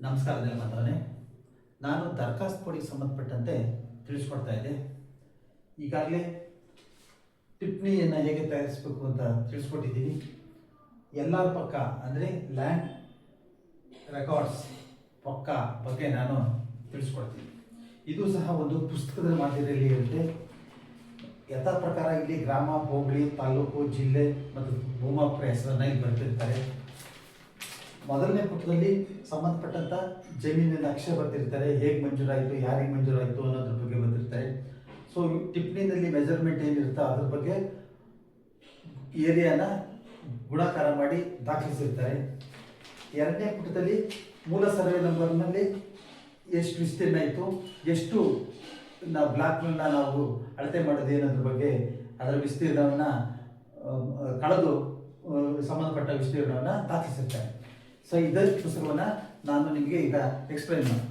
ನಮಸ್ಕಾರದಲ್ಲಿ ಮಾತ್ರನೇ ನಾನು ದರ್ಖಾಸ್ತು ಪೋಡಿಗೆ ಸಂಬಂಧಪಟ್ಟಂತೆ ತಿಳಿಸ್ಕೊಡ್ತಾ ಇದ್ದೆ. ಈಗಾಗಲೇ ಟಿಪ್ಪಣಿಯನ್ನು ಹೇಗೆ ತಯಾರಿಸಬೇಕು ಅಂತ ತಿಳಿಸ್ಕೊಟ್ಟಿದ್ದೀನಿ. ಎಲ್ಲರ ಪಕ್ಕ ಅಂದರೆ ಲ್ಯಾಂಡ್ ರೆಕಾರ್ಡ್ಸ್ ಪಕ್ಕ ಬಗ್ಗೆ ನಾನು ತಿಳಿಸ್ಕೊಡ್ತೀನಿ. ಇದು ಸಹ ಒಂದು ಪುಸ್ತಕದ ಮಾದರಿಯಲ್ಲಿ ಇರುತ್ತೆ. ಯಥಾ ಪ್ರಕಾರ ಇಲ್ಲಿ ಗ್ರಾಮ, ಹೋಬಳಿ, ತಾಲೂಕು, ಜಿಲ್ಲೆ ಮತ್ತು ಭೂಮಾಪಕ ಹೆಸರನ್ನು ಇಲ್ಲಿ ಬರ್ತಿರ್ತಾರೆ. ಮೊದಲನೇ ಪುಟದಲ್ಲಿ ಸಂಬಂಧಪಟ್ಟಂಥ ಜಮೀನಿನ ಅಕ್ಷರ ಬರ್ತಿರ್ತಾರೆ, ಹೇಗೆ ಮಂಜೂರಾಯಿತು, ಯಾರಿಗೆ ಮಂಜೂರಾಯಿತು ಅನ್ನೋದ್ರ ಬಗ್ಗೆ ಬರ್ತಿರ್ತಾರೆ. ಸೊ ಟಿಪ್ಪಣಿನಲ್ಲಿ ಮೆಜರ್ಮೆಂಟ್ ಏನಿರುತ್ತೋ ಅದ್ರ ಬಗ್ಗೆ ಏರಿಯಾನ ಗುಣಾಕಾರ ಮಾಡಿ ದಾಖಲಿಸಿರ್ತಾರೆ. ಎರಡನೇ ಪುಟದಲ್ಲಿ ಮೂಲ ಸರ್ವೆ ನಂಬರ್ನಲ್ಲಿ ಎಷ್ಟು ವಿಸ್ತೀರ್ಣ ಇತ್ತು, ಎಷ್ಟು ನಾವು ಬ್ಲಾಕ್ಗಳನ್ನ ನಾವು ಅಳತೆ ಮಾಡೋದು ಏನೋದ್ರ ಬಗ್ಗೆ ಅದರ ವಿಸ್ತೀರ್ಣವನ್ನು ಕಳೆದು ಸಂಬಂಧಪಟ್ಟ ವಿಸ್ತೀರ್ಣವನ್ನು ದಾಖಲಿಸಿರ್ತಾರೆ. ಸೊ ಇದರ ಪುಸ್ತಕವನ್ನು ನಾನು ನಿಮಗೆ ಈಗ ಎಕ್ಸ್ಪ್ಲೈನ್ ಮಾಡಿ.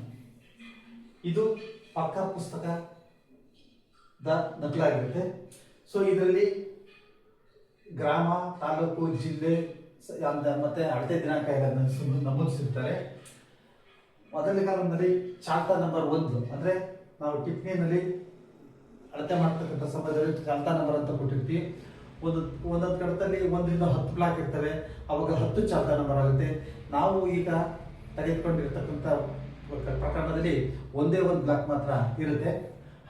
ಇದು ಪಕ್ಕ ಪುಸ್ತಕದ ನಕಲಾಗಿರುತ್ತೆ. ಸೊ ಇದರಲ್ಲಿ ಗ್ರಾಮ, ತಾಲೂಕು, ಜಿಲ್ಲೆ ಮತ್ತೆ ಅಳತೆ ದಿನಾಂಕ ಎಲ್ಲ ನಮೂದಿಸಿರ್ತಾರೆ. ಮೊದಲ ಕಾಲದಲ್ಲಿ ಚಾಲ್ತಾ ನಂಬರ್ 1 ಅಂದರೆ ನಾವು ಟಿಪ್ಪಣಿನಲ್ಲಿ ಅಳತೆ ಮಾಡ್ತಕ್ಕಂಥ ಸಮಯದಲ್ಲಿ ಚಾಲ್ತಾ ನಂಬರ್ ಅಂತ ಕೊಟ್ಟಿರ್ತೀವಿ. ಒಂದೊಂದು ಕಡತಲ್ಲಿ 1 ರಿಂದ 10 ಬ್ಲಾಕ್ ಇರ್ತವೆ, ಅವಾಗ 10 ಚಾಲ್ತಾ ನಂಬರ್ ಆಗುತ್ತೆ. ನಾವು ಈಗ ತೆಗೆದುಕೊಂಡಿರ್ತಕ್ಕಂಥ ಪ್ರಕರಣದಲ್ಲಿ ಒಂದೇ ಒಂದು ಬ್ಲಾಕ್ ಮಾತ್ರ ಇರುತ್ತೆ.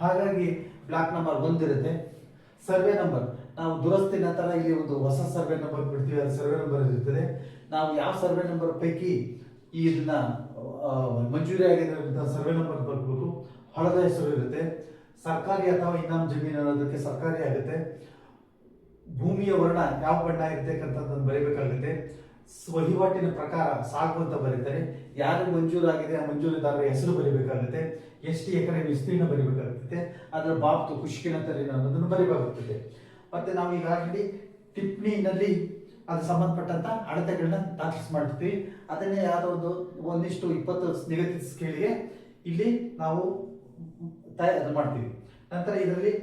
ಹಾಗಾಗಿ ಬ್ಲಾಕ್ ನಂಬರ್ 1 ಇರುತ್ತೆ. ಸರ್ವೆ ನಂಬರ್ ನಾವು ದುರಸ್ತಿ ನಂತರ ಇಲ್ಲಿ ಒಂದು ಹೊಸ ಸರ್ವೆ ನಂಬರ್ ಬಿಡ್ತೀವಿ, ಅದು ಸರ್ವೆ ನಂಬರ್ ಇರುತ್ತದೆ. ನಾವು ಯಾವ ಸರ್ವೆ ನಂಬರ್ ಪೈಕಿ ಇದನ್ನ ಮಂಜೂರಿ ಆಗಿರೋ ಸರ್ವೆ ನಂಬರ್ ಬರ್ಬೇಕು. ಹೊಲದ ಹೆಸರು ಇರುತ್ತೆ. ಸರ್ಕಾರಿ ಅಥವಾ ಇನಾಮ್ ಜಮೀನು ಅನ್ನೋದಕ್ಕೆ ಸರ್ಕಾರಿ ಆಗುತ್ತೆ. ಭೂಮಿಯ ವರ್ಣ ಯಾವ ಬಣ್ಣ ಇರ್ತಕ್ಕಂಥದ್ದನ್ನು ಬರೀಬೇಕಾಗುತ್ತೆ. ವಹಿವಾಟಿನ ಪ್ರಕಾರ ಸಾಗು ಅಂತ ಬರೀತಾರೆ. ಯಾರು ಮಂಜೂರಾಗಿದೆ ಆ ಮಂಜೂರಿದಾರರ ಹೆಸರು ಬರೀಬೇಕಾಗುತ್ತೆ. ಎಷ್ಟು ಎಕರೆ ವಿಸ್ತೀರ್ಣ ಬರೀಬೇಕಾಗುತ್ತದೆ, ಅದರ ಬಾಬ್ತು ಖುಷ್ಕಿನಂತರಿ ಅನ್ನೋದನ್ನು ಬರೀಬೇಕಾಗುತ್ತದೆ. ಮತ್ತೆ ನಾವು ಈಗಾಗಲೇ ಟಿಪ್ಪಣಿನಲ್ಲಿ ಅದು ಸಂಬಂಧಪಟ್ಟಂತ ಅಳತೆಗಳನ್ನ ದಾಖಲಿಸಿ ಮಾಡ್ತೀವಿ. ಅದನ್ನೇ ಯಾವುದೋ ಒಂದು 1:20 ನಿಗದಿತ ಸ್ಕೇಲ್ಗೆ ಇಲ್ಲಿ ನಾವು ಮಾಡ್ತೀವಿ. ನಂತರ ಇದರಲ್ಲಿ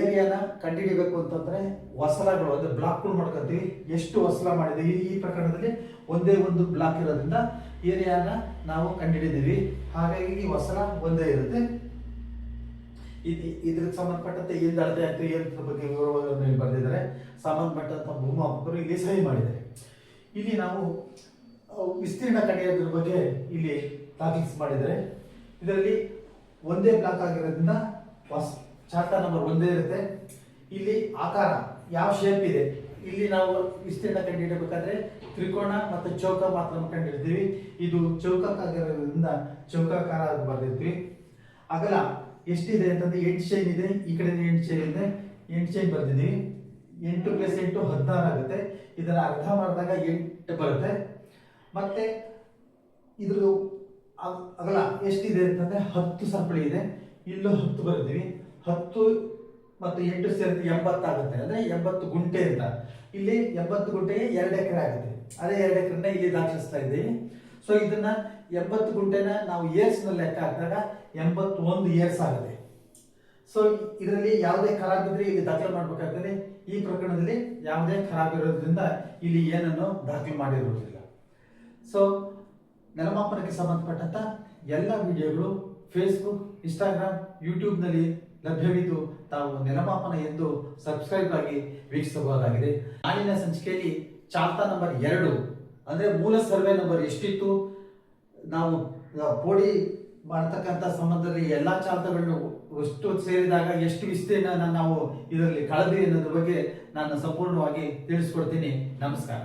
ಏರಿಯಾನ ಕಂಡುಹಿಡಿಯಬೇಕು ಅಂತಂದ್ರೆ ವಸಲಗಳು ಅಂದ್ರೆ ಬ್ಲಾಕ್ಗಳು ಮಾಡ್ಕೊತೀವಿ. ಎಷ್ಟು ವಸಲ ಮಾಡಿದೀವಿ, ಈ ಪ್ರಕರಣದಲ್ಲಿ ಒಂದೇ ಒಂದು ಬ್ಲಾಕ್ ಇರೋದ್ರಿಂದ ಏರಿಯಾನ ನಾವು ಕಂಡುಹಿಡಿದೀವಿ. ಹಾಗಾಗಿ ಈ ವಸಲ ಒಂದೇ ಇರುತ್ತೆ. ಇದಕ್ಕೆ ಸಂಬಂಧಪಟ್ಟಂತೆ ಏನು ಅಳತೆ ಆಯ್ತು ಏನರ ಬಗ್ಗೆ ವಿವರವನ್ನು ಬರೆದಿದ್ದಾರೆ. ಸಂಬಂಧಪಟ್ಟಂತ ಭೂಮಾಪಕರು ಇಲ್ಲಿ ಸಹಿ ಮಾಡಿದ್ದಾರೆ. ಇಲ್ಲಿ ನಾವು ವಿಸ್ತೀರ್ಣ ಕಂಡುಹಿಡಿಯೋದ್ರ ಬಗ್ಗೆ ಇಲ್ಲಿ ದಾಖಲಿಸಿ ಮಾಡಿದ್ದಾರೆ. ಇದರಲ್ಲಿ ಒಂದೇ ಬ್ಲಾಕ್ ಆಗಿರೋದ್ರಿಂದ ಚಾರ್ಟಾ ನಂಬರ್ 1 ಇರುತ್ತೆ. ಇಲ್ಲಿ ಆಕಾರ ಯಾವ ಶೇಪ್ ಇದೆ, ಇಲ್ಲಿ ನಾವು ವಿಸ್ತೀರ್ಣ ಕಂಡುಹಿಡಬೇಕಾದ್ರೆ ತ್ರಿಕೋಣ ಮತ್ತು ಚೌಕ ಮಾತ್ರ ಕಂಡುಹಿಡ್ತೀವಿ. ಇದು ಚೌಕಾಗಿರೋದ್ರಿಂದ ಚೌಕಾಕಾರ ಬರ್ದಿರ್ತೀವಿ. ಅಗಲ ಎಷ್ಟಿದೆ ಅಂತಂದ್ರೆ 8 ಚೈನ್ ಇದೆ, ಈ ಕಡೆ 8 ಚೈನ್ ಇದೆ. 8 ಚೈನ್ ಬರ್ದಿದ್ದೀವಿ. 8 + 8 16 ಆಗುತ್ತೆ. ಇದರ ಅರ್ಧ ಮಾಡಿದಾಗ 8 ಬರುತ್ತೆ. ಮತ್ತೆ ಇದ್ರ ಅಗಲ ಎಷ್ಟಿದೆ ಅಂತಂದ್ರೆ 10 ಸರಪಳಿ ಇದೆ. ಇಲ್ಲೂ 10 ಬರ್ತೀವಿ. 10 ಮತ್ತು 8 ಸೇರಿದ್ರೆ 80 ಆಗುತ್ತೆ. ಅಂದ್ರೆ 80 ಗುಂಟೆ ಅಂತ. ಇಲ್ಲಿ 80 ಗುಂಟೆಗೆ 2 ಎಕರೆ ಆಗುತ್ತೆ. ಅದೇ 2 ಎಕರೆನ ಇಲ್ಲಿ ದಾಖಲಿಸ್ತಾ ಇದ್ದೀವಿ. ಸೊ ಇದನ್ನ 80 ಗುಂಟೆನ ನಾವು ಇಯರ್ಸ್ ನಲ್ಲಿ ಲೆಕ್ಕ ಹಾಕಿದಾಗ 81 ಇಯರ್ಸ್ ಆಗುತ್ತೆ. ಸೊ ಇದರಲ್ಲಿ ಯಾವುದೇ ಖರಾಬ್ ಇದ್ರೆ ಇಲ್ಲಿ ದಾಖಲೆ ಮಾಡ್ಬೇಕಾಗ್ತದೆ. ಈ ಪ್ರಕರಣದಲ್ಲಿ ಯಾವುದೇ ಖರಾಬ್ ಇರೋದ್ರಿಂದ ಇಲ್ಲಿ ಏನನ್ನು ದಾಖಲೆ ಮಾಡಿರುವುದಿಲ್ಲ. ಸೊ ನೆಲಮಾಪನಕ್ಕೆ ಸಂಬಂಧಪಟ್ಟಂತ ಎಲ್ಲ ವಿಡಿಯೋಗಳು ಫೇಸ್ಬುಕ್, ಇನ್ಸ್ಟಾಗ್ರಾಮ್, ಯೂಟ್ಯೂಬ್ನಲ್ಲಿ ಲಭ್ಯವಿದ್ದು ತಾವು ನೆಲಮಾಪನ ಎಂದು ಸಬ್ಸ್ಕ್ರೈಬ್ ಆಗಿ ವೀಕ್ಷಿಸಬಹುದಾಗಿದೆ. ನಾಳಿನ ಸಂಚಿಕೆಯಲ್ಲಿ ಚಾಲ್ತಾ ನಂಬರ್ 2 ಅಂದ್ರೆ ಮೂಲ ಸರ್ವೆ ನಂಬರ್ ಎಷ್ಟಿತ್ತು, ನಾವು ಪೋಡಿ ಮಾಡತಕ್ಕಂಥ ಸಂಬಂಧದಲ್ಲಿ ಎಲ್ಲಾ ಚಾಲ್ತಾಗಳನ್ನು ಅಷ್ಟು ಸೇರಿದಾಗ ಎಷ್ಟು ವಿಸ್ತೀರ್ಣ ನಾವು ಇದರಲ್ಲಿ ಕಳೆದ್ವಿ ಅನ್ನೋದ್ರ ಬಗ್ಗೆ ನಾನು ಸಂಪೂರ್ಣವಾಗಿ ತಿಳಿಸ್ಕೊಡ್ತೀನಿ. ನಮಸ್ಕಾರ.